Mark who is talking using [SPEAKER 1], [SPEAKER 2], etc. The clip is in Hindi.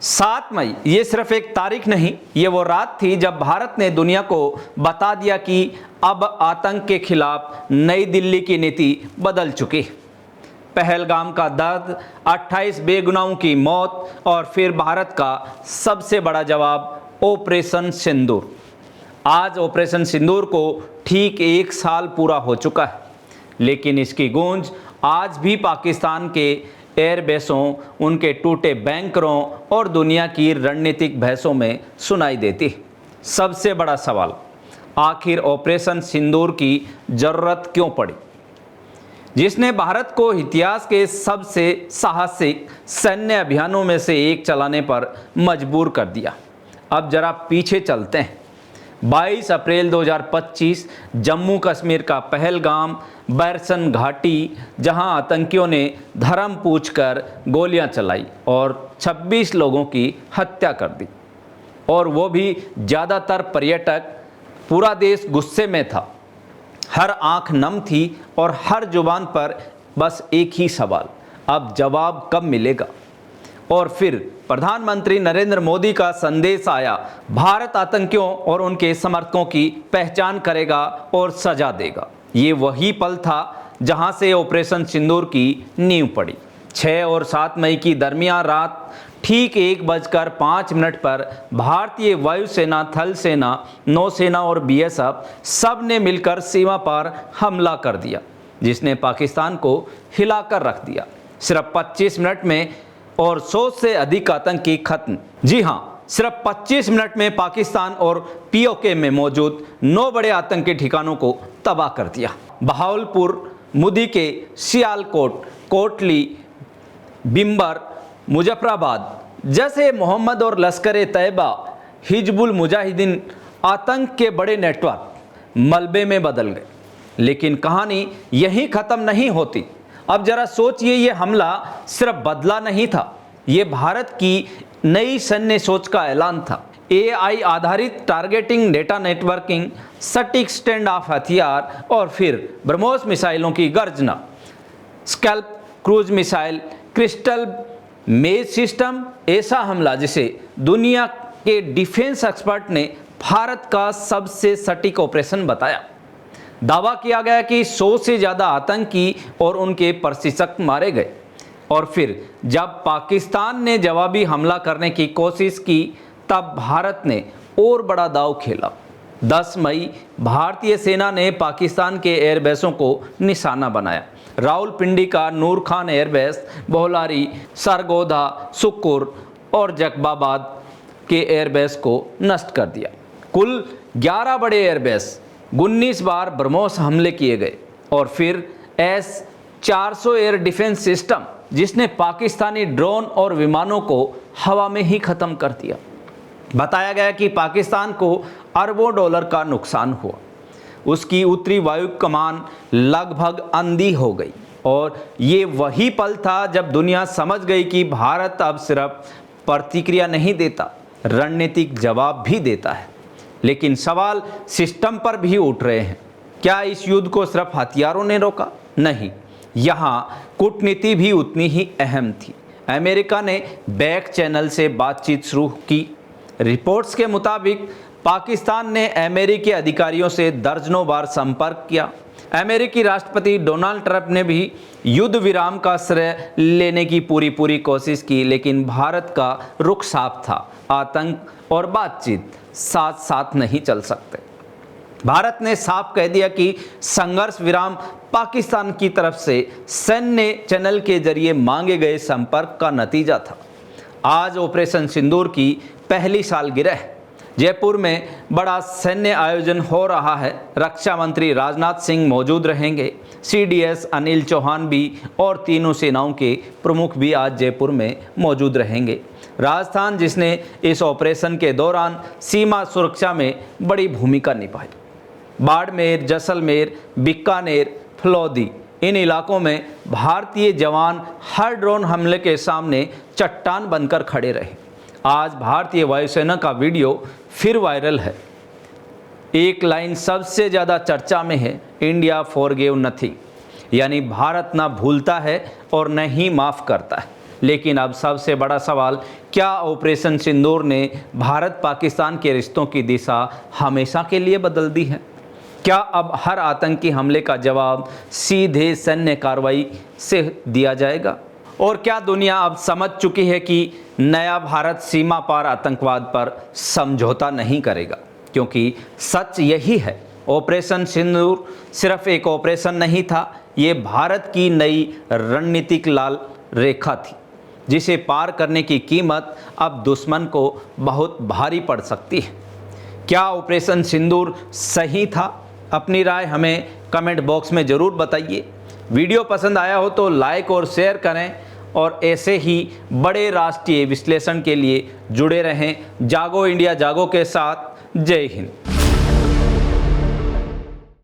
[SPEAKER 1] 7 मई ये सिर्फ एक तारीख नहीं, ये वो रात थी जब भारत ने दुनिया को बता दिया कि अब आतंक के खिलाफ नई दिल्ली की नीति बदल चुकी। पहलगाम का दर्द, 28 बेगुनाहों की मौत और फिर भारत का सबसे बड़ा जवाब ऑपरेशन सिंदूर। आज ऑपरेशन सिंदूर को ठीक 1 साल पूरा हो चुका है, लेकिन इसकी गूंज आज भी पाकिस्तान के एयरबेसों, उनके टूटे बैंकरों और दुनिया की रणनीतिक बहसों में सुनाई देती। सबसे बड़ा सवाल, आखिर ऑपरेशन सिंदूर की जरूरत क्यों पड़ी, जिसने भारत को इतिहास के सबसे साहसिक सैन्य अभियानों में से एक चलाने पर मजबूर कर दिया। अब जरा पीछे चलते हैं। 22 अप्रैल 2025 जम्मू कश्मीर का पहलगाम बैरसन घाटी, जहां आतंकियों ने धर्म पूछकर गोलियां चलाई और 26 लोगों की हत्या कर दी, और वो भी ज़्यादातर पर्यटक। पूरा देश गुस्से में था, हर आंख नम थी और हर जुबान पर बस एक ही सवाल, अब जवाब कब मिलेगा। और फिर प्रधानमंत्री नरेंद्र मोदी का संदेश आया, भारत आतंकियों और उनके समर्थकों की पहचान करेगा और सजा देगा। ये वही पल था जहां से ऑपरेशन सिंदूर की नींव पड़ी। 6 और 7 मई की दरमियान रात ठीक 1:05 पर भारतीय वायुसेना, थल सेना, नौसेना और बीएसएफ सब ने मिलकर सीमा पार हमला कर दिया, जिसने पाकिस्तान को हिलाकर रख दिया। सिर्फ 25 मिनट में और 100 से अधिक आतंकी खत्म। जी हाँ, सिर्फ 25 मिनट में पाकिस्तान और पीओके में मौजूद 9 बड़े आतंकी ठिकानों को तबाह कर दिया। बहावलपुर, मुदी के सियालकोट, कोटली, बिम्बर, मुजफ्फराबाद जैसे मोहम्मद और लश्कर तैयबा, हिजबुल मुजाहिदीन आतंक के बड़े नेटवर्क मलबे में बदल गए। लेकिन कहानी यहीं ख़त्म नहीं होती। अब जरा सोचिए, ये हमला सिर्फ बदला नहीं था, ये भारत की नई सैन्य सोच का ऐलान था। AI आधारित टारगेटिंग, डेटा नेटवर्किंग, सटीक स्टैंड ऑफ हथियार और फिर ब्रह्मोस मिसाइलों की गर्जना, स्कैल्प क्रूज मिसाइल, क्रिस्टल मेज सिस्टम। ऐसा हमला जिसे दुनिया के डिफेंस एक्सपर्ट ने भारत का सबसे सटीक ऑपरेशन बताया। दावा किया गया कि 100 से ज़्यादा आतंकी और उनके प्रशिक्षक मारे गए। और फिर जब पाकिस्तान ने जवाबी हमला करने की कोशिश की, तब भारत ने और बड़ा दांव खेला। 10 मई भारतीय सेना ने पाकिस्तान के एयरबेसों को निशाना बनाया। रावलपिंडी का नूर खान एयरबेस, बोलारी, सरगोधा, सुक्कुर और जकबाबाद के एयरबेस को नष्ट कर दिया। कुल 11 बड़े एयरबेस, 19 बार ब्रह्मोस हमले किए गए। और फिर S-400 एयर डिफेंस सिस्टम, जिसने पाकिस्तानी ड्रोन और विमानों को हवा में ही ख़त्म कर दिया। बताया गया कि पाकिस्तान को अरबों डॉलर का नुकसान हुआ। उसकी उत्तरी वायु कमान लगभग अंधी हो गई। और ये वही पल था जब दुनिया समझ गई कि भारत अब सिर्फ प्रतिक्रिया नहीं देता, रणनीतिक जवाब भी देता है। लेकिन सवाल सिस्टम पर भी उठ रहे हैं। क्या इस युद्ध को सिर्फ हथियारों ने रोका? नहीं, यहाँ कूटनीति भी उतनी ही अहम थी। अमेरिका ने बैक चैनल से बातचीत शुरू की। रिपोर्ट्स के मुताबिक पाकिस्तान ने अमेरिकी अधिकारियों से दर्जनों बार संपर्क किया। अमेरिकी राष्ट्रपति डोनाल्ड ट्रंप ने भी युद्ध विराम का श्रेय लेने की पूरी कोशिश की, लेकिन भारत का रुख साफ था, आतंक और बातचीत साथ साथ नहीं चल सकते। भारत ने साफ कह दिया कि संघर्ष विराम पाकिस्तान की तरफ से सैन्य चैनल के जरिए मांगे गए संपर्क का नतीजा था। आज ऑपरेशन सिंदूर की पहली सालगिरह। जयपुर में बड़ा सैन्य आयोजन हो रहा है। रक्षा मंत्री राजनाथ सिंह मौजूद रहेंगे, CDS अनिल चौहान भी और तीनों सेनाओं के प्रमुख भी आज जयपुर में मौजूद रहेंगे। राजस्थान, जिसने इस ऑपरेशन के दौरान सीमा सुरक्षा में बड़ी भूमिका निभाई। बाड़मेर, जैसलमेर, बीकानेर, फलौदी, इन इलाकों में भारतीय जवान हर ड्रोन हमले के सामने चट्टान बनकर खड़े रहे। आज भारतीय वायुसेना का वीडियो फिर वायरल है। एक लाइन सबसे ज़्यादा चर्चा में है, इंडिया फॉरगिव नथिंग, यानी भारत ना भूलता है और न ही माफ़ करता है। लेकिन अब सबसे बड़ा सवाल, क्या ऑपरेशन सिंदूर ने भारत पाकिस्तान के रिश्तों की दिशा हमेशा के लिए बदल दी है? क्या अब हर आतंकी हमले का जवाब सीधे सैन्य कार्रवाई से दिया जाएगा? और क्या दुनिया अब समझ चुकी है कि नया भारत सीमा पार आतंकवाद पर समझौता नहीं करेगा? क्योंकि सच यही है, ऑपरेशन सिंदूर सिर्फ एक ऑपरेशन नहीं था, ये भारत की नई रणनीतिक लाल रेखा थी, जिसे पार करने की कीमत अब दुश्मन को बहुत भारी पड़ सकती है। क्या ऑपरेशन सिंदूर सही था? अपनी राय हमें कमेंट बॉक्स में ज़रूर बताइए। वीडियो पसंद आया हो तो लाइक और शेयर करें और ऐसे ही बड़े राष्ट्रीय विश्लेषण के लिए जुड़े रहें जागो इंडिया जागो के साथ। जय हिंद।